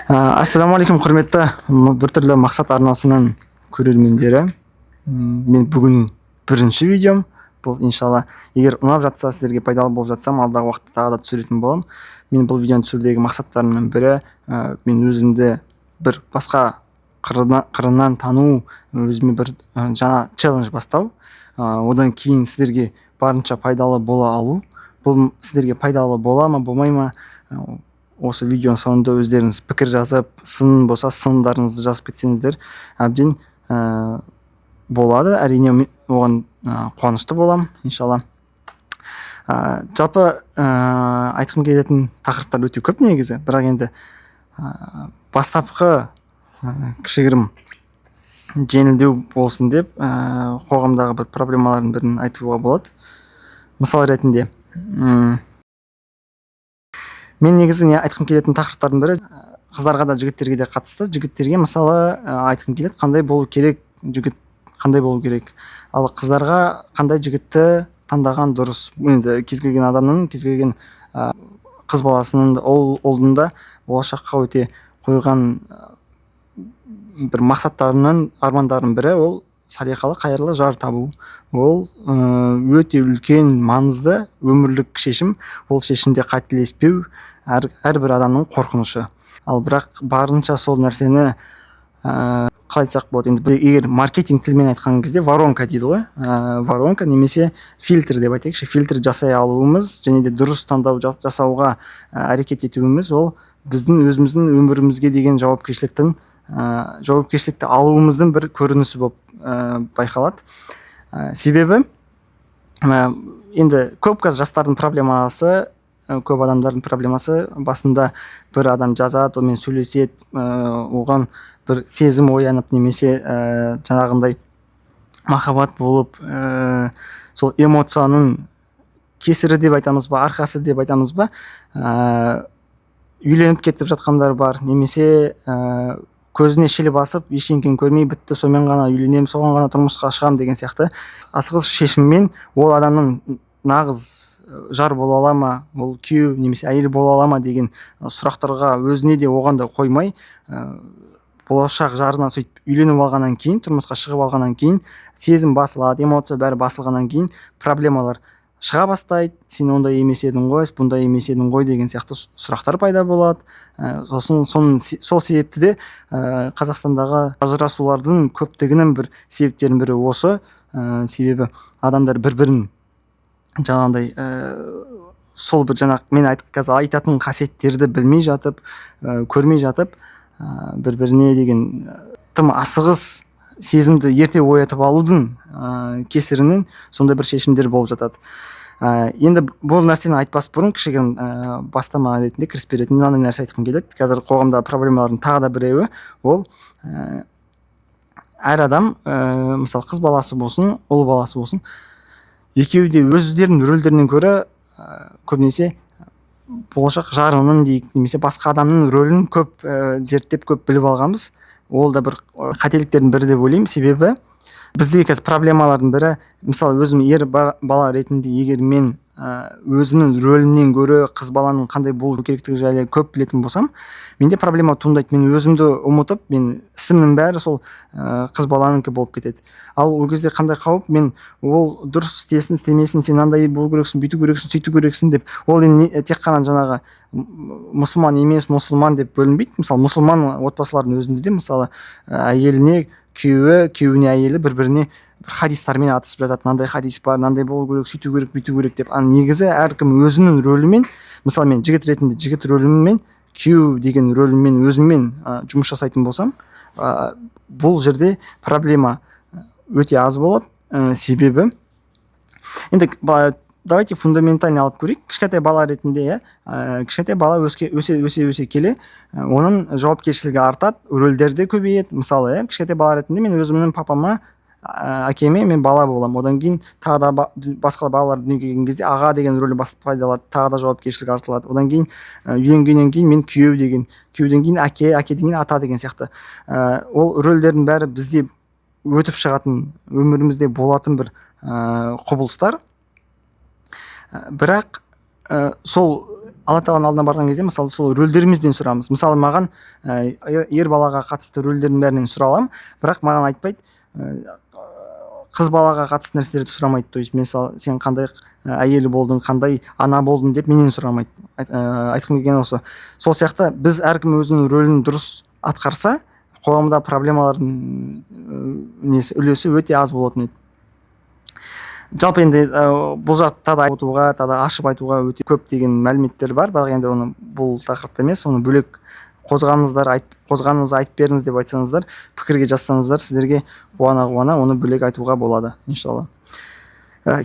Ассаламу алейкум, құрметті біртүрлі мақсат арнасының көрермендері. Мен бүгін бірінші видеом. Бұл иншалла, егер ұнап жатса, сіздерге пайдалы болып жатсам, алдағы уақытта тағы да түсіретін боламын. Мен бұл видеоны түсірудегі мақсаттарымның бірі, мен өзімді бір басқа қырынан тану, өзіме бір жаңа челлендж бастау. Одан кейін сіздерге барынша пайдалы бола алу. Бұл сіздерге пайдалы бола ма, болмай ма? Осы видеоның соңында өздеріңіз пікір жазып, сын болса сындарыңызды жазып кетсеңіздер әбден болады. Әрине оған қуанышты боламын, иншалла. Жалпы айтқым келетін тақырыптар өте көп негізі, бірақ енді бастапқы кішігірім жеңілдеу болсын деп қоғамдағы бір проблемалардың бірін айтуға болады. Мысал ретінде, мен негізі айтқым келетін тақырыптардың бірі қыздарға да жігіттерге де қатысты. Жігіттерге мысалы айтқым келеді, қандай болу керек, жігіт қандай болу керек, ал қыздарға қандай жігітті таңдаған дұрыс. Енді кез келген адамның, кез келген қыз баласының ұлдың да болашаққа өте қойған бір мақсаттарының, армандарының бірі ол салиқалы, қайырлы жар табу. Ол өте үлкен маңызды өмірлік шешім. Ол шешімде қателеспеу әрбір адамның қорқынышы. Ал бірақ барынша сол нәрсені қалай айтсақ болады, енді егер маркетинг тілмен айтқан кезде воронка дейді ғой. Воронка немесе фильтр деп айтайықшы. Фильтр жасай алуымыз және де дұрыс таңдау жасауға әрекет етуіміз ол біздің өзіміздің өмірімізге деген жауапкершілікті алуымыздың бір көрінісі болып байқалады. Себебі енді көп жастардың проблемасы, көп адамдардың проблемасы, басында бір адам жазады, онымен сөйлеседі, оған бір сезім оянып немесе жаңағындай махаббат болып, сол эмоцияның кесірі деп айтамыз ба, арқасы деп айтамыз ба, үйленіп кетіп жатқандар бар, немесе көзіне шілі басып, ештеңені көрмей бітті, сонымен ғана үйленемін, соған ғана тұрмысқа шығамын деген сияқты асығыс шешіммен ол адамның нағыз жар бола ала ма, ол күйеу немесе әйел бола ала ма деген сұрақтарға өзіне де оған да қоймай, болашақ жарынан сөйтіп үйленіп алғаннан кейін, тұрмысқа шығып алғаннан кейін сезім басылады, эмоция бәрі басылғаннан кейін проблемалар шыға бастайды. Сен ондай емес едің ғой, бұндай емес едің ғой деген сияқты сұрақтар пайда болады. Сол себепті де Қазақстандағы ажырасулардың көптігінің бір себептерінің бірі осы. Себебі адамдар бір-бірін жаңағындай сол бір мен қазір айтатын қасиеттерді білмей жатып, көрмей жатып, бір-біріне деген тым асығыс сезімді ерте оятып алудың кесірінен сондай бір шешімдер болып жатады. Енді бұл нәрсені айтпас бұрын кішігірім бастама ретінде, кіріспе ретінде мынандай нәрсе айтқым келеді. Қазір қоғамдағы проблемалардың тағы да біреуі ол әр адам, мысалы қыз баласы болсын, ұл баласы болсын, екеуі де өздерінің рөлдерінен көрі көбінесе болашақ жарының дейік, немесе басқа адамның рөлін көп зерттеп, көп біліп алғанбыз. Ол да бір қателіктердің бірі деп ойлаймын. Себебі бізде қазір проблемалардың бірі, мысалы өзім ер бала ретінде егер мен өзімнің рөлімнен гөрі қыз баланың қандай болу керектігі жайлы көп білетін болсам, менде проблема туындайды. Мен өзімді ұмытып, мен ісімнің бәрі сол қыз баланыкі болып кетеді. Ал ол кезде қандай қауіп, мен ол дұрыс істесін, істемесін, сен андай болу керексің, бүйту керексің, сөйту керексің деп, ол тек қана жаңағы мұсылман емес, мұсылман деп бөлінбейді. Мысалы мұсылман отбасылардың өзінде де мысалы әйеліне күйеуіне әйелі бір-біріне бір хадистармен атысып жатады. Мынандай хадис бар, мынандай болу керек, сөйту керек, бүйту керек деп. Негізі әркім өзінің рөлімен, мысалы мен жігіт ретінде жігіт рөліммен, күйеу деген рөліммен өзіммен жұмыс жасайтын болсам, бұл жерде проблема өте аз болады. Себебі енді давайте фундаментально алып көрейік. Кішкентай бала ретінде, кішкентай бала өсе келе, оның жауапкершілігі артады, рөлдерде көбейеді. Мысалы, кішкентай бала ретінде мен өзімнің папама, әкеме мен бала боламын. Одан кейін тағы да басқа балалар дүниеге келген кезде аға деген рөлі пайдаланады, тағы да жауапкершілік артылады. Одан кейін үйленгеннен кейін мен күйеуден кейін әкеден кейін ата деген сияқты. Ол рөлдердің бәрі бізде өтіп шығатын, өмірімізде болатын бір құбылыстар. Бірақ сол алла тағаланың алдына барған кезде мысалы сол рөлдерімізбен сұрамыз. Мысалы маған ер балаға қатысты рөлдердің бәрінен сұраламын, бірақ маған айтпайды, қыз балаға қатысты нәрселерді сұрамайды. То есть мысалы сен қандай әйелі болдың, қандай ана болдың деп менен сұрамайды. Айтқым келгені осы. Сол сияқты біз әркім өзінің рөлін дұрыс атқарса, қоғамда проблемалардың үлесі өте аз болатын еді. Жалпы енді бұл жақта да айтуға, да ашып айтуға өте көп деген мәліметтер бар, бірақ енді оны бұл тақырыпта емес, оны бөлек қозғаныңыз айтып беріңіз деп айтсаңыздар, пікірге жазсаңыздар, сіздерге қуана оны бөлек айтуға болады, иншалла.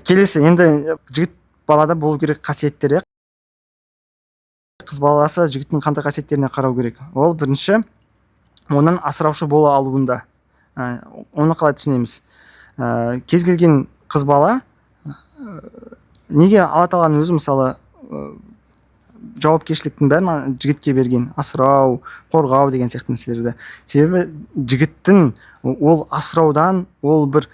Келесі, енді жігіт балада болу керек қасиеттер, қыз баласы жігіттің қандай қасиеттеріне қарау керек? Ол бірінші, оның асыраушы бола алуында. Оны қалай түсінеміз? Кез келген қыз бала неге алла тағаланың өзі мысалы жауапкершіліктің бәрін жігітке берген, асырау, қорғау деген сияқты нәрселерді. Себебі жігіттің ол асыраудан, ол бір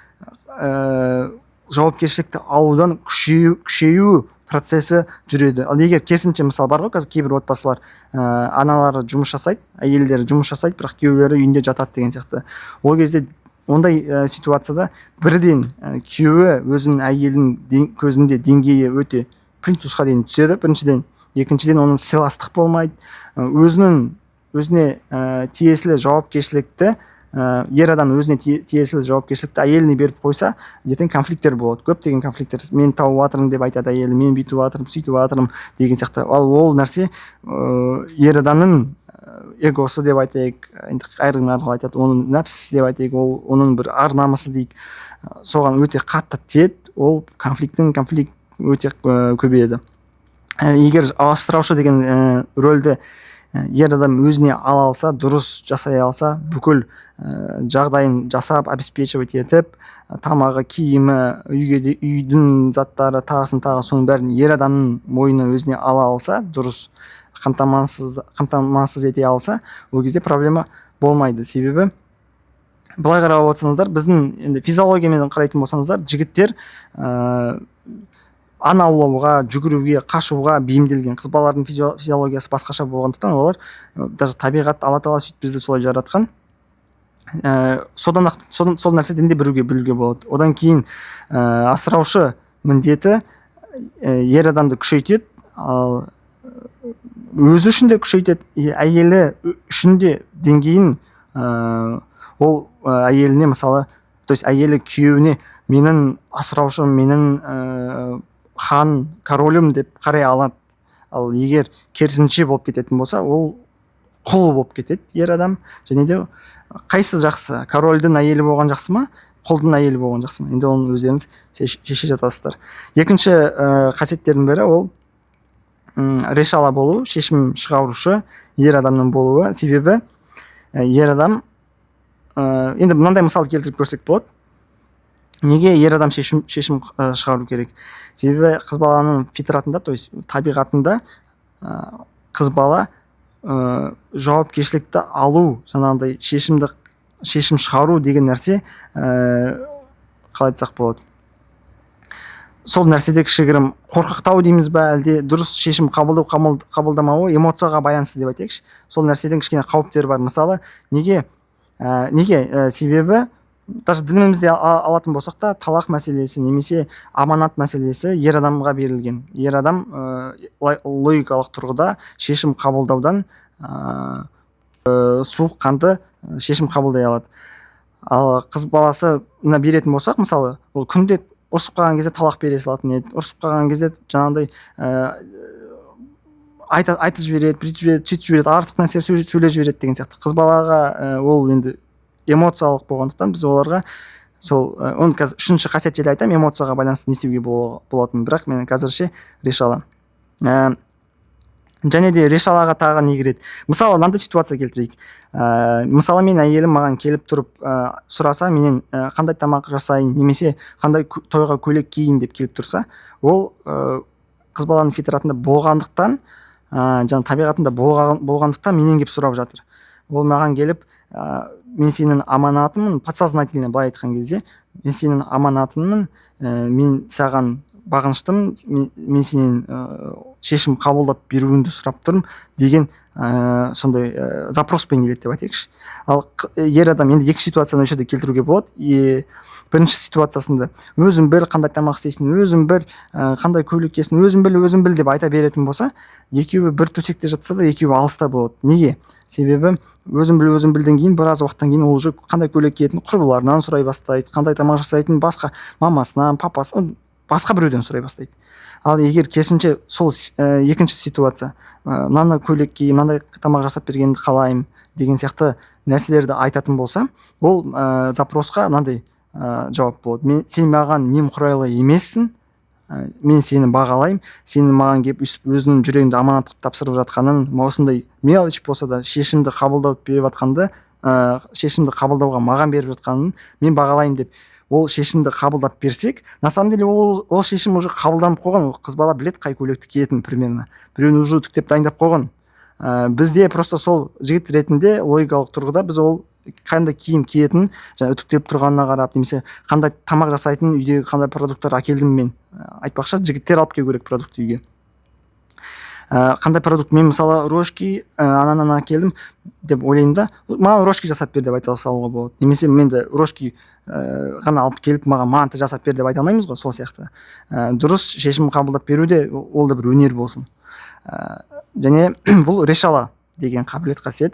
жауапкершілікті алудан күшею процесі жүреді. Ал егер керісінше мысалы бар ғой, қазір кейбір отбасылар аналары жұмыс жасайды, әйелдері жұмыс жасайды, бірақ күйеулері үйінде жатады деген сияқты. Ол кезде ондай ситуацияда бірден күйеуі өзінің әйелінің көзінде деңгейі өте плинтусқа дейін түседі, біріншіден. Екіншіден, оның сыйластық болмайды. Өзіне тиесілі жауапкершілікті, ер адам өзіне тиесілі жауапкершілікті әйеліне беріп қойса, ертең конфликттер болады. Көптеген конфликттер. Мен тауып жатырмын деп айтады әйелі, мен бүйтіп жатырмын, сөйтіп жатырмын деген сияқты. Ол нәрсе ер адамның эгосы деп айтайық, айрымдар айтады, оның нәпсісі деп айтайық, оның бір ар намысы дейік, соған өте қатты тиеді, ол конфликт өте көбейеді. Егер асыраушы деген рөлді ер адам өзіне ала алса, дұрыс жасай алса, бүкіл жағдайын жасап, обеспечивать етіп, тамағы, киімі, үйдің заттары, тағысын соның бәрін ер адамның мойнына өзіне ала алса, дұрыс қамтамасыз ете алса, ол кезде проблема болмайды. Себебі былай қарап отырсаңыздар, біздің енді физиологиямен қарайтын болсаңыздар, жігіттер аң аулауға, жүгіруге, қашуға бейімделген. Қыз балалардың физиологиясы басқаша болғандықтан, олар даже табиғат, алла тағала сөйтіп бізді солай жаратқан. Сол нәрседен де білуге болады. Одан кейін асыраушы міндеті ер адамды күшейтеді, ал өзі үшін де күшейтеді, әйелі үшін де деңгейін ол әйеліне мысалы, то есть әйелі күйеуіне менің асыраушым, менің хан, королім деп қарай алады. Ал егер керісінше болып кететін болса, ол құл болып кетеді ер адам. Және де қайсы жақсы, корольдің әйелі болған жақсы ма, құлдың әйелі болған жақсы ма? Енді оны өздеріңіз шеше жатасыздар. Екінші қасиеттердің бірі ол решала болу, шешім шығарушы ер адамның болуы. Себебі ер адам, енді мынандай мысал келтіріп көрсек болады. Неге ер адам шешім шығару керек? Себебі қыз баланың фитратында, то есть табиғатында қыз бала жауапкершілікті алу, жаңағыдай шешім шығару деген нәрсе қалай айтсақ болады. Сол нәрседе кішігірім қорқақтау дейміз ба, әлде дұрыс шешім қабылдамауы эмоцияға байланысты деп айтайықшы. Сол нәрседен кішкене қауіптер бар. Мысалы, неге? Себебі даже дінімізде алатын болсақ та, талақ мәселесі немесе аманат мәселесі ер адамға берілген. Ер адам логикалық тұрғыда шешім қабылдаудан суық қанды шешім қабылдай алады. Ал қыз баласы беретін болсақ, мысалы, ол күнде ұрсып қалған кезде талақ бере салатын еді, ұрсып қалған кезде жаңағыдай айтып жібереді, сөйтіп жібереді, артық нәрсе сөйлеп жібереді деген сияқты. Қыз балаға ол енді эмоциялық болғандықтан біз оларға оны қазір үшінші қасиет жайлы айтамын, эмоцияға байланысты не істеуге болатынын, бірақ мен қазірше решала. Және де решалаға тағы не кіреді? Мысалы, мынандай ситуация келтірейік. Мысалы, мен әйелім маған келіп тұрып сұраса, менен қандай тамақ жасайын, немесе қандай тойға көйлек киейін деп келіп тұрса, ол қыз баланың фитратында болғандықтан, жаңа табиғатында болғандықтан менен келіп сұрап жатыр. Ол маған келіп, мен сенің аманатымын, подсознательно былай айтқан кезде, мен сенің аманатымын, мен саған бағыныштымын, мен сенен шешім қабылдап беруіңді сұрап тұрмын деген сондай запроспен келеді деп айтайықшы. Ал ер адам енді екі ситуацияны осы жерде келтіруге болады. Бірінші ситуациясында өзің біл қандай тамақ істейсің, өзің біл қандай көйлек киесің, өзің біл деп айта беретін болса, екеуі бір төсекте жатса да екеуі алыста болады. Неге? Себебі өзің білден кейін біраз уақыттан кейін ол уже қандай көйлек киетінін құрбыларынан сұрай бастайды, қандай тамақ жасайтынын басқа мамасынан, папасынан, басқа біреуден сұрай бастайды. Ал егер керісінше сол екінші ситуация, мынандай көйлек ки, мынандай тамақ жасап бергенді қалаймын деген сияқты нәрселерді айтатын болса, ол запросқа мынандай жауап болады. Сен маған немқұрайлы емессің, мен сені бағалаймын, сені маған келіп өзінің жүрегіңді аманат қылып тапсырып жатқанын, осындай мелочь болса да шешімді қабылдап беріп жатқанды, шешімді қабылдауға маған беріп жатқанын мен бағалаймын деп ол шешімді қабылдап берсек, на самом деле ол шешім уже қабылданып қойған. Қыз бала білет қай көйлекті киетінін примерно, біреуін уже үтіктеп дайындап қойған. Бізде просто сол жігіт ретінде логикалық тұрғыда біз ол қандай киім киетінін жаңа үтіктеп тұрғанына қарап, немесе қандай тамақ жасайтынын, үйдегі қандай продукттар әкелдім мен айтпақшы, жігіттер алып келу керек продукт үйге. Қандай продукт, мен мысалы рожки анан әкелдім деп ойлаймын да, маған рожки жасап бер деп айта салуға болады. Немесе мен де рожки ғана алып келіп маған манты жасап бер деп айта алмаймыз ғой. Сол сияқты дұрыс шешім қабылдап беруде ол да бір өнер болсын. Және бұл решала деген қабілет, қасиет,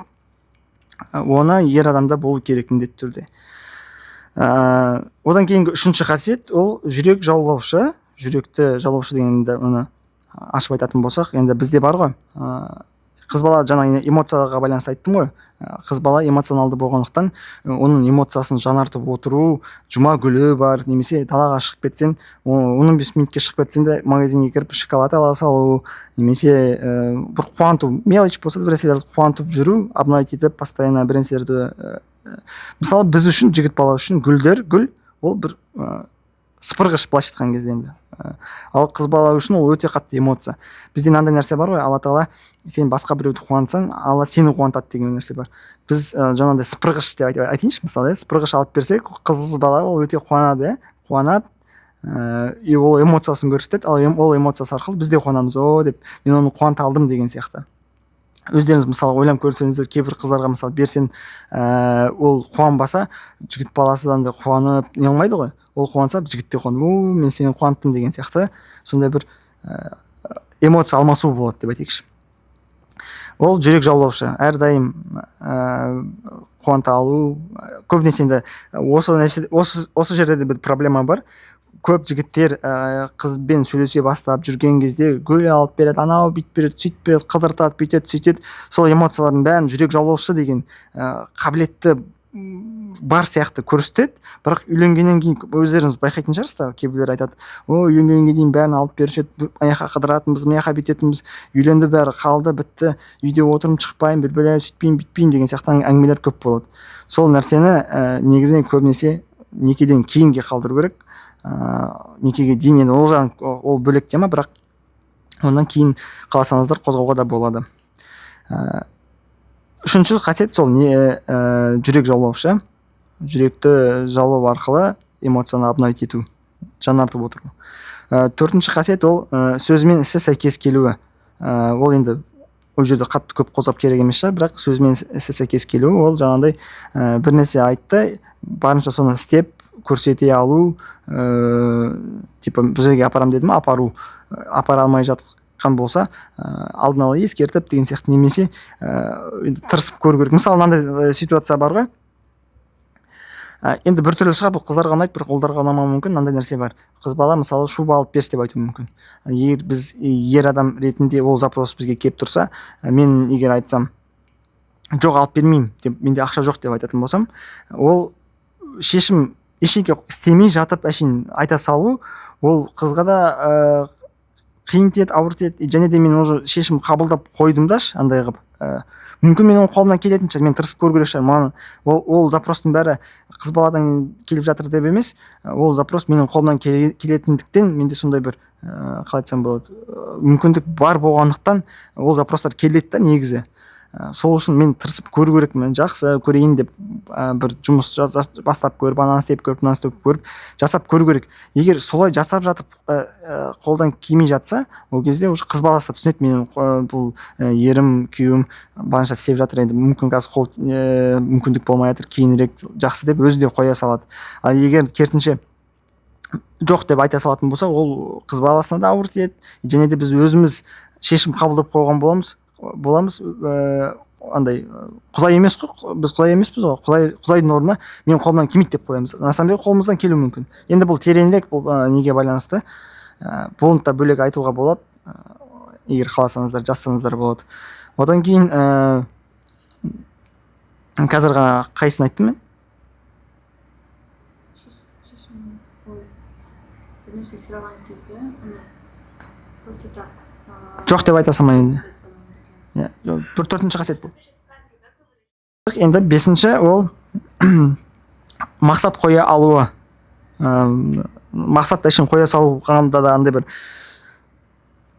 оны ер адамда болу керек міндетті түрде. Одан кейінгі үшінші қасиет, ол жүрек жаулаушы. Жүректі жаулаушы дегенде оны ашып айтатын болсақ, енді бізде бар ғой, қыз бала, жаңа эмоцияға байланысты айттым ғой, қыз бала эмоционалды болғандықтан оның эмоциясын жаңартып отыру, жұма гүлі бар, немесе далаға шығып кетсең, 15 минутке шығып кетсең де магазинге кіріп шоколад ала салу, немесе бір қуанту, мелочь болса да бір нәрселерді қуантып жүру, обновить етіп постоянно бір нәрселерді. Мысалы біз үшін, жігіт бала үшін гүл ол бір сыпырғыш, былайша айтқан кезде енді. Ал қыз бала үшін ол өте қатты эмоция. Бізде мынандай нәрсе бар ғой, Алла Тағала сен басқа біреуді қуантсаң, Алла сені қуантады деген нәрсе бар. Біз жаңағыдай сыпырғыш деп айтайыншы, мысалы, сыпырғыш алып берсек, қыз бала ол өте қуанады, и ол эмоциясын көрсетеді, ал ол эмоциясы арқылы біз де қуанамыз, деп мен оны қуанта алдым деген сияқты. Өздеріңіз мысалы ойланып көрсеңіздер, кейбір қыздарға мысалы берсең, ол қуанбаса, жігіт баласыдан да қуанып не алмайды ғой. Ол қуанса, жігіт те қуанып, мен сені қуанттым деген сияқты сондай бір эмоция алмасу болады деп айтайықшы. Ол жүрек жаулаушы, әрдайым қуанта алу. Көбінесе енді осы жерде де бір проблема бар. Көп жігіттер қызбен сөйлесе бастап жүрген кезде гүл алып береді, анау бүйтіп береді, сөйтіп береді, қыдыртады, бүйтеді, сөйтеді. Сол эмоциялардың бәрін жүрек жаулаушы деген қабілетті бар сияқты көрсетеді. Бірақ үйленгеннен кейін өздеріңіз байқайтын шығарсыздар, кейбіреулер айтады, үйленгенге дейін бәрін алып беруші еді, аяққа қыдыратынбыз, мияққа бүйтетінбіз, үйленді, бәрі қалды, бітті, үйде отырып шықпаймын, білбелай, сөйтпеймін, бүйтпеймін деген сияқты әңгімелер көп болады. Сол нәрсені негізінен көбінесе некеден кейінге қалдыру керек. Некеге дейін енді ол бөлек тема, бірақ ондан кейін қаласаңыздар қозғауға да болады. Үшінші қасиет сол жүрек жаулаушы. Жүректі жаулау арқылы эмоцияны обновить ету, жаңартып отыру. Төртінші қасиет ол сөзімен ісі сәйкес келуі. Ол енді ол жерде қатты көп қозғап керек емес шығар, бірақ сөзімен ісі сәйкес келуі, ол жаңағыдай бір нәрсе айтты, барынша соны істеп көрсете алу, типа бір жерге апарам дедім, апара алмай жатқан болса, алдын ала ескертіп деген сияқты, немесе тырысып көру керек. Мысалы мынандай ситуация бар ғой, енді бір түрлі шығар, бұл қыздарға ұнайды, бір ұлдарға ұнамауы мүмкін. Мынандай нәрсе бар, қыз бала мысалы шуба алып берші деп айтуы мүмкін. Егер біз ер адам ретінде ол запрос бізге келіп тұрса, мен егер айтсам жоқ алып бермеймін деп, менде ақша жоқ деп айтатын болсам, ол шешім ештеңе істемей жатып әшейін айта салу, ол қызға да қиын тиеді, ауыр тиеді. Және де мен уже шешім қабылдап қойдым да, андай қылып. Мүмкін мен оның қолымнан келетін шығар, мен тырысып көру керек шығар. Маған ол запростың бәрі қыз баладан келіп жатыр деп емес, ол запрос менің қолымнан келетіндіктен менде сондай бір қалай айтсам болады, мүмкіндік бар болғандықтан ол запростар келеді да негізі. сол үшін мен тырысып көру керекпін, жақсы көрейін деп бір жұмыс бастап көріп, ананы істеп көріп, мынаны істеп көріп жасап көру керек. Егер солай жасап жатып қолдан келмей жатса, ол кезде уже қыз баласы да түсінеді, менің бұл ерім күйеуім барынша істеп жатыр, енді мүмкін қазір мүмкіндік болмай жатыр, кейінірек жақсы деп өзі де қоя салады. Ал егер керісінше жоқ деп айта салатын болса, ол қыз баласына да ауыр тиеді, және де біз өзіміз шешім қабылдап қойған боламыз. Андай құдай емес қой, біз құдай емеспіз ғой, құдайдың орнына мен қолымнан келмейді деп қоямыз. На самом деле қолымыздан келуі мүмкін. Енді бұл тереңірек, бұл неге байланысты, бұны да бөлек айтуға болады, егер қаласаңыздар жазсаңыздар болады. Одан кейін қазір ғана қайсысын айттым мен? Жоқ деп айта салмаймын. Бір төртінші қасиет бұл. Енді бесінші ол мақсат қоя алуы. Мақсат үшін қоя салғанда да андай бір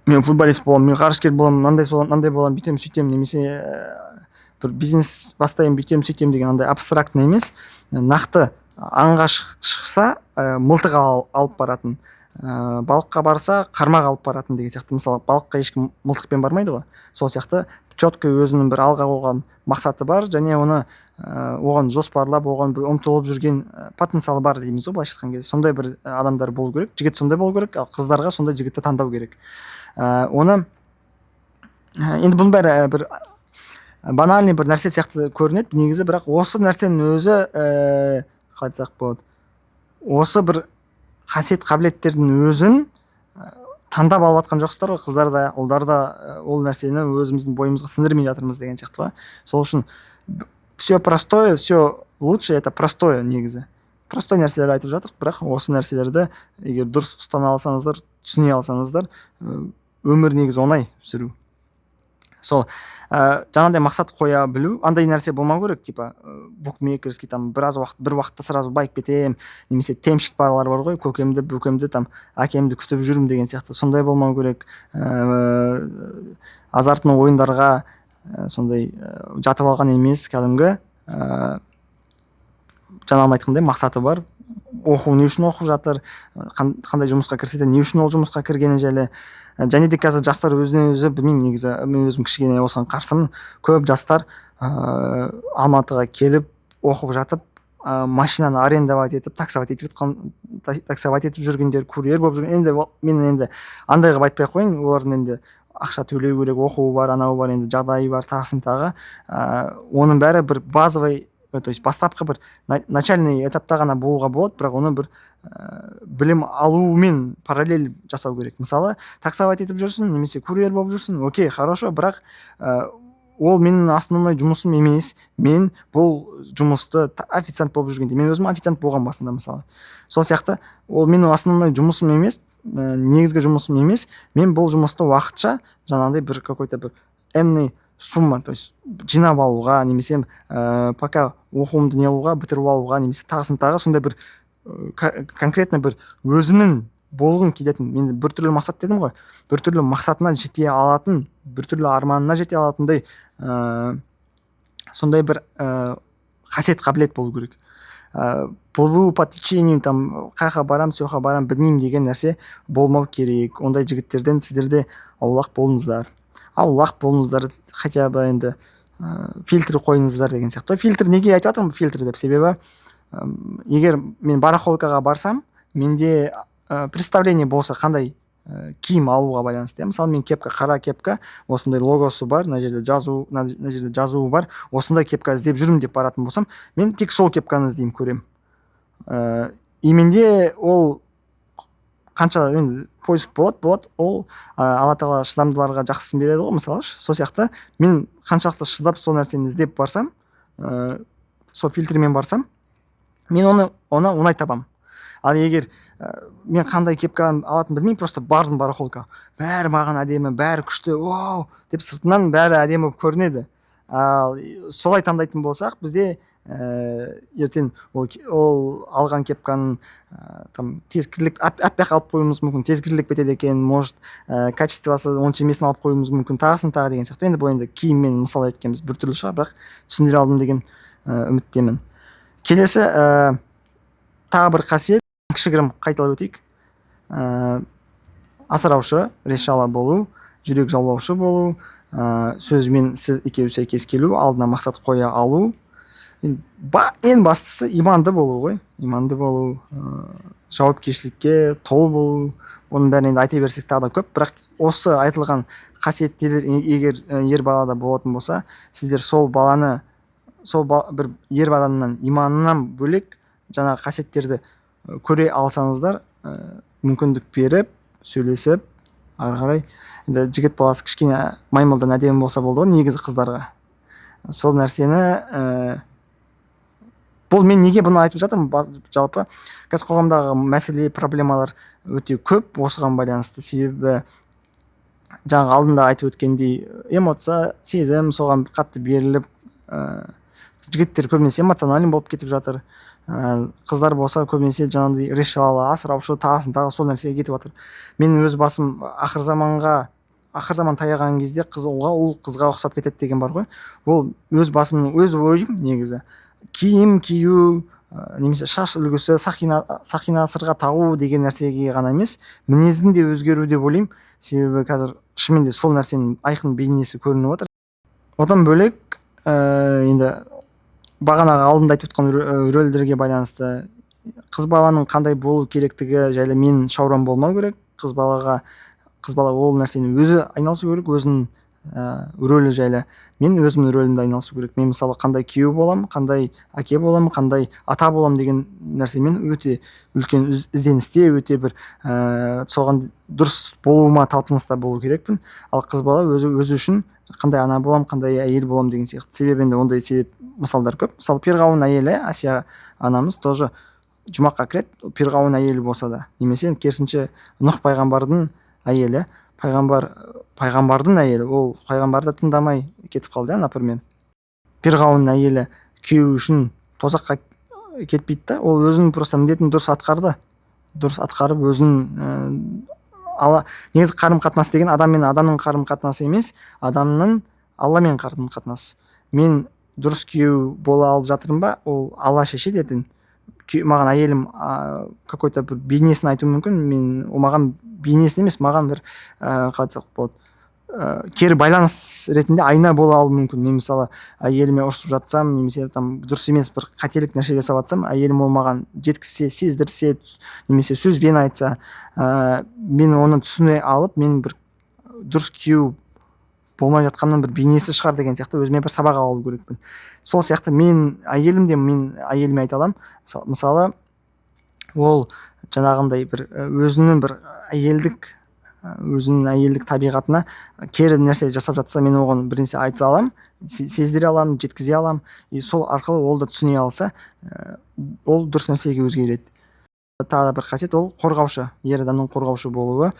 мен футболист боламын, мен ғарышкер боламын, андай боламын, бүйтем сөйтем, немесе бір бизнес бастаймын, бүйтем сөйтем деген андай абстрактный емес, нақты аңға шықса мылтық алып баратын, балыққа барса қармақ алып баратын деген сияқты. Мысалы, балыққа ешкім мылтықпен бармайды ғой. Сол сияқты четко өзінің бір алға қойған мақсаты бар, және оны оған жоспарлап, оған ұмтылып жүрген потенциалы бар дейміз ғой, былайша айтқан кезде. Сондай бір адамдар болу керек, жігіт сондай болу керек, ал қыздарға сондай жігітті таңдау керек. Оны енді бұның бәрі бір банальный бір нәрсе сияқты көрінеді негізі, бірақ осы нәрсенің өзі қалай айтсақ болады, осы бір қасиет қабілеттердің өзін таңдап алып жатқан жоқсыздар ғой, қыздар да, ұлдар да ол нәрсені өзіміздің бойымызға сіңдірмей жатырмыз деген сияқты ғой. Сол үшін все простое, все лучше, это простое негізі. Простой нәрселер айтып жатыр, бірақ осы нәрселерді егер дұрыс ұстана алсаңыздар, түсіне алсаңыздар, өмір негізі оңай сүру. Сол жаңағыдай мақсат қоя білу, андай нәрсе болмау керек, типа букмекерский, там бір уақытта сразу байып кетем, немесе темшік балалар бар ғой, көкемді, бөкемді, там әкемді күтіп жүрмін деген сияқты, сондай болмау керек. Азартный ойындарға сондай жатып алған емес, кәдімгі жаңағыдай айтқандай мақсаты бар. Оқу не үшін оқып жатыр, қандай жұмысқа кірсе де не үшін ол жұмысқа кіргені жайлы. Және де қазір жастар өзіне өзі, білмеймін, негізі мен өзім кішкене осыған қарсымын. Көп жастар Алматыға келіп оқып жатып, машинаны арендовать етіп, таксовать етіп жүргендер, курьер болып жүрген. Енді мен енді андайға айтпай ақ қояйын, олардың енді ақша төлеу керек, оқуы бар, анау бар, енді жағдайы бар, тағысын тағы. Оның бәрі бір базовый, то есть бастапқы бір начальный этапта ғана болуға болады, бірақ оны бір білім алуымен параллель жасау керек. Мысалы, таксовать етіп жүрсің, немесе курьер болып жүрсің, окей, хорошо, бірақ ол менің основной жұмысым емес. Мен бұл жұмысты официант болып жүргенде, мен өзім официант болған басында, мысалы. Сол сияқты, ол менің основной жұмысым емес, негізгі жұмысым емес. Мен бұл жұмысты уақытша, жаңағыдай бір какой-то бір энный сумма, то есть жинап алуға, немесе пока оқуымды не алуға, бітіріп алуға, немесе тағысын тағы, сондай бір конкретно бір өзінің болғым келетін, мен бір түрлі мақсат дедім ғой, бір түрлі мақсатына жете алатын, бір түрлі арманына жете алатындай сондай бір қасиет қабілет болу керек. Плыву по течению, там қақа барам, соқа барам, білмеймін деген нәрсе болмау керек. Ондай жігіттерден сіздерде аулақ болыңыздар. Хотя бы енді фильтр қойыңыздар деген сияқты. Фильтр неге айтып жатырмын фильтр деп? Себебі егер мен барахолкаға барсам, менде представление болса қандай киім алуға байланысты. Мысалы, мен кепка, қара кепка, осындай логосы бар, мына жерде жазуы бар, осындай кепка іздеп жүрмін деп баратын болсам, мен тек сол кепканы іздеймін, көрем. И менде ол қанша енді поиск болады, ол Алла тағала шыдамдыларға жақсысын береді ғой, мысалы. Сол сияқты мен қаншалықты шыдап сол нәрсені іздеп барсам, сол фильтрмен барсам, мен оны оңай табам. Ал егер мен қандай кепканы алатын білмеймін, просто бардым барахолка, бәрі маған әдемі, бәрі күшті, вау деп сыртынан бәрі әдемі көрінеді. Ал солай таңдайтын болсақ, бізде ертең ол алған кепканың там тез кірлеп аппақ алып қоюымыз мүмкін, тез кірлеп кетеді екен, может качествосы онша емесін алып қоюымыз мүмкін, тағысын тағы деген сияқты. Енді бұл енді киіммен мысал еткенбіз біртүрлі шығар, бірақ түсіндіре алдым деген үміттемін. Келесі тағы бір қасиет, кішігірім қайталап өтейік. Асыраушы, решала болу, жүрек жаулаушы болу, сөзімен сіз екеуі сәйкес келу, алдына мақсат қоя алу. Ең бастысы иманды болу ғой, иманды болу, жауапкершілікке толы болу. Оның бәрін енді айта берсек тағы да көп, бірақ осы айтылған қасиеттер егер ер балада болатын болса, сіздер сол баланы бір ер адамнан иманынан бөлек жаңағы қасиеттерді көре алсаңыздар, мүмкіндік беріп сөйлесіп ары қарай, енді жігіт баласы кішкене маймылдан әдемі болса болды ғой негізі қыздарға. Сол нәрсені бұл мен неге бұны айтып жатырмын, жалпы қазір қоғамдағы мәселе, проблемалар өте көп осыған байланысты. Себебі жаңағы алдында айтып өткендей, эмоция, сезім соған қатты беріліп, жігіттер көбінесе эмоциональный болып кетіп жатыр, қыздар болса көбінесе жаңағыдай решала, асыраушы, тағысын тағы сол нәрсеге кетіп жатыр. Мен өз басым ақыр заман таяған кезде қыз ұлға, ұл қызға ұқсап кетеді деген бар ғой. Ол өз басымның өз ойым негізі. Киім кию, немесе шаш үлгісі, сақина сырға тағу деген нәрсеге ғана емес, мінездің де өзгеру деп ойлаймын. Себебі қазір шынымен де сол нәрсенің айқын бейнесі көрініп отыр. Одан бөлек енді бағанағы алдында айтып отқан рөлдерге байланысты қыз баланың қандай болу керектігі жайлы мен шаурам болмау керек. Қыз бала ол нәрсені өзі айналысу керек, өзінің рөлі жайлы. Мен өзімнің рөлімді айналысу керек. Мен мысалы қандай күйеу боламын, қандай әке боламын, қандай ата боламын деген нәрсемен өте үлкен ізденісте, өте бір соған дұрыс болуыма талпыныста болу керекпін. Ал қыз бала өзі үшін қандай ана боламын, қандай әйел боламын деген сияқты. Себебі енді ондай мысалдар көп. Мысалы Перғауын әйелі Асия анамыз тоже жұмаққа кіреді, Перғауын әйелі болса да. Немесе керісінше Нұх пайғамбардың әйелі, пайғамбардың әйелі, ол пайғамбарды тыңдамай кетіп қалды, например. Перғауын әйелі күйеуі үшін тозаққа кетпейді да, ол өзінің просто міндетін дұрыс атқарып өзінің негізі қарым-қатынас деген адам мен адамның қарым-қатынасы емес, адамның Алламен қарым-қатынасы. Мен дұрыс күйеу бола алып жатырмын ба, ол Алла шешеді ертең. Маған әйелім какой-то бір бейнесін айтуы мүмкін, ол маған бейнесін емес, маған бір қалай айтсақ болады, кері байланыс ретінде айна бола алуы мүмкін. Мен мысалы әйеліме ұрысып жатсам, немесе там дұрыс емес бір қателік нәрсе жасап жатсам, әйелім ол маған жеткізсе, сездірсе, немесе сөзбен айтса, мен оны түсіне алып, мен бір дұрыс күйеу болмай жатқанның бір бейнесі шығар деген сияқты өзіме бір сабақ алу керекпін. Сол сияқты мен әйеліме айта аламын. Мысалы ол жаңағындай бір өзінің әйелдік табиғатына кері нәрсе жасап жатса, мен оған бірнәрсе айта аламын, сездіре аламын, жеткізе аламын. И сол арқылы ол да түсіне алса, ол дұрыс нәрсеге өзгереді. Тағы бір қасиет, ол қорғаушы, ер адамның қорғаушы болуы,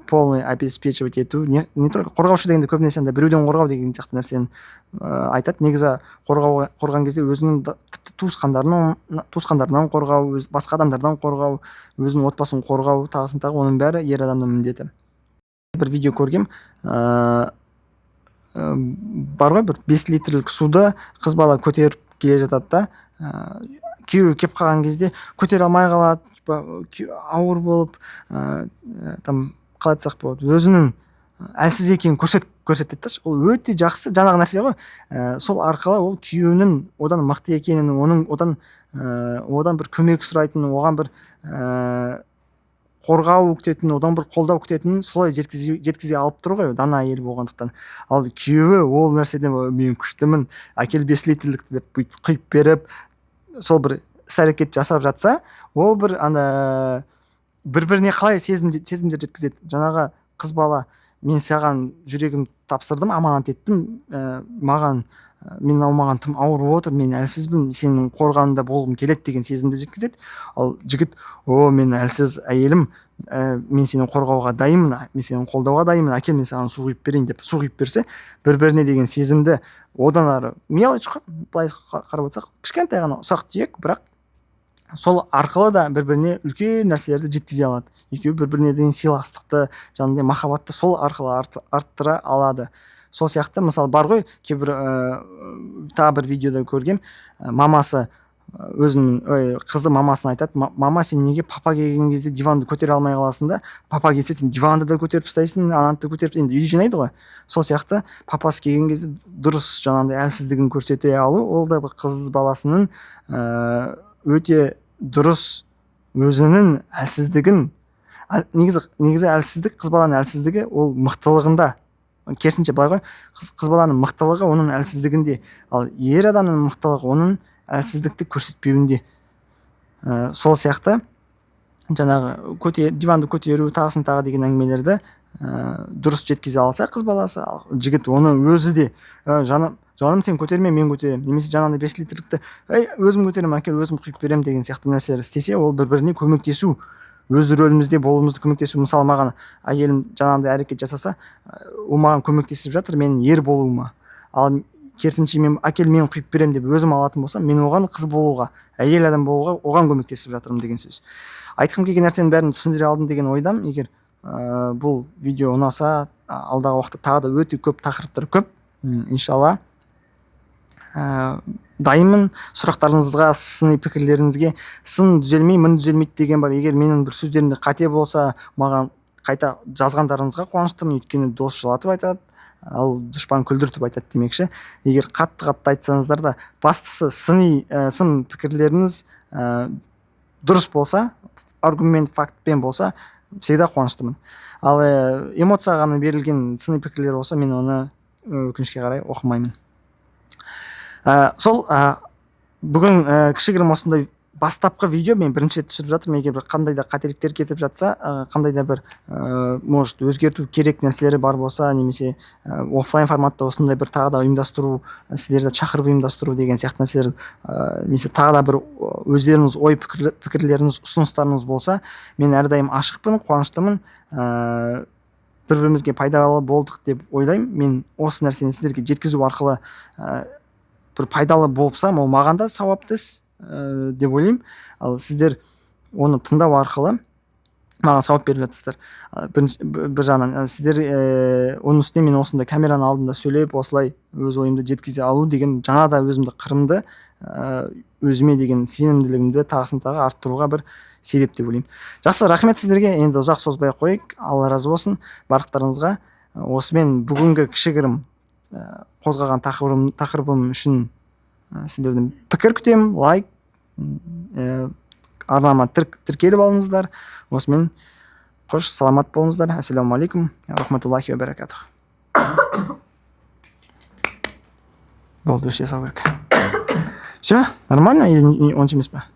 полный обеспечивать ету. Не только қорғаушы дегенде көбінесе біреуден қорғау деген сияқты нәрсені айтады. Негізі қорған кезде өзінің тіпті туысқандарынан қорғау, басқа адамдардан қорғау, өзінің отбасын қорғау, тағысын тағы, оның бәрі ер адамның міндеті. Бір видео көргем, бар ғой, бір 5 литрлік суды қыз бала көтеріп келе жатады да, күйеуі кеп қалған кезде көтере алмай қалады, ауыр болып, там қалай айтсақ болады, өзінің әлсіз екенін көрсетеді да. Ол өте жақсы жаңағы нәрсе ғой. Сол арқылы ол күйеуінің одан мықты екенін, одан бір көмек сұрайтынын, оған бір қорғау күтетінін, одан бір қолдау күтетінін солай жеткізе алып тұр ғой, дана әйел болғандықтан. Ал күйеуі ол нәрседен мен күштімін, әкел 5 литрлікті деп құйып беріп, сол бір іс-әрекет жасап жатса, ол бір бір-біріне қалай сезімдер жеткізеді. Жаңағы қыз бала, мен саған жүрегімді тапсырдым, аманат еттім, маған тым ауыр отыр, мен әлсізбін, сенің қорғанында болғым келеді деген сезімді жеткізеді. Ал жігіт, мен әлсіз әйелім, мен сені қорғауға дайынмын, мен сені қолдауға дайынмын, әкел мен саған су құйып берейін деп су құйып берсе, бір біріне деген сезімді одан ары мелочь қой, былай қарап отырсақ кішкентай ғана ұсақ түйек, бірақ сол арқылы да бір біріне үлкен нәрселерді жеткізе алады. Екеуі бір біріне деген сыйластықты, жаңағыдай махаббатты сол арқылы арттыра алады. Сол сияқты мысалы бар ғой, кейбір тағы бір видеода көргем, мамасы өзінің қызы мамасына айтады, мама сен неге папа келген кезде диванды көтере алмай қаласың да, папа келсе сен диванды да көтеріп тастайсың, ананы да көтеріп, енді үйді жинайды ғой. Сол сияқты папасы келген кезде дұрыс жаңағыдай әлсіздігін көрсете алу, ол да қыз баласының өте дұрыс өзінің әлсіздігін, негізі әлсіздік, қыз баланың әлсіздігі ол мықтылығында. Керісінше былай ғой, қыз баланың мықтылығы оның әлсіздігінде, ал ер адамның мықтылығы оның әлсіздікті көрсетпеуінде. Сол сияқты жаңағы диванды көтеру тағысын тағы деген әңгімелерді дұрыс жеткізе алса қыз баласы, жігіт оны өзі де жаным сен көтерме, мен көтеремін, немесе жаңағыдай 5 литрлікті өзім көтеремін, әкел өзім құйып беремін деген сияқты нәрселер істесе, ол бір-біріне көмектесу, өз рөлімізде болуымызды көмектесу. Мысалы маған әйелім жаңағыдай әрекет жасаса, ол маған көмектесіп жатыр менің ер болуыма. Ал керісінше мен әкел мен құйып беремін деп өзім алатын болсам, мен оған қыз болуға, әйел адам болуға оған көмектесіп жатырмын деген сөз. Айтқым келген нәрсенің бәрін түсіндіре алдым деген ойдам. Егер бұл видео ұнаса, алдағы уақытта тағы да өте көп тақырыптар көп. Иншалла дайынмын сұрақтарыңызға, сыни пікірлеріңізге. Сын түзелмей, мін түзелмейді деген бар. Егер менің бір сөздерімде қате болса, маған қайта жазғандарыңызға қуаныштымын, өйткені дос жылатып айтады, ал дұшпан күлдіртіп айтады демекші. Егер қатты айтсаңыздар да, бастысы сын пікірлеріңіз дұрыс болса, аргумент, фактпен болса, всегда қуаныштымын. Ал эмоцияға ғана берілген сыни пікірлер болса, мен оны өкінішке қарай оқымаймын. Сол бүгін кішігірім осындай бастапқы видео мен бірінші рет түсіріп жатырмын. Егер бір қандай да қателіктер кетіп жатса, қандай да бір может өзгерту керек нәрселері бар болса, немесе офлайн форматта осындай бір тағы да ұйымдастыру, сіздерді шақырып ұйымдастыру деген сияқты нәрселер, немесе тағы да бір өздеріңіз ой пікірлеріңіз, ұсыныстарыңыз болса, мен әрдайым ашықпын, қуаныштымын. Бір-бірімізге пайдалы болдық деп ойлаймын. Мен осы нәрсені сіздерге жеткізу арқылы бір пайдалы болыпса, ол маған да сауапты іс деп ойлаймын. Ал сіздер оны тыңдау арқылы маған сауап беріп жатсыздар. Бір жағынан сіздер оның үстіне мен осында камераның алдында сөйлеп, осылай өз ойымды жеткізе алу деген жаңа да өзімді қырымды, өзіме деген сенімділігімді тағысын тағы арттыруға бір себеп деп ойлаймын. Жақсы, рахмет сіздерге. Енді ұзақ созбай қойып, Алла разы болсын барлықтарыңызға. Осымен бүгінгі кішігірім қозғаған тақырыбым үшін сіздерден пікір күтемін, лайк, арнама тіркеліп алыңыздар. Осымен қош, саламат болыңыздар. Ассаламу алейкум, рахматуллахи ва баракатух. Болды, өше сау керек. Все, нормально или онша емес па?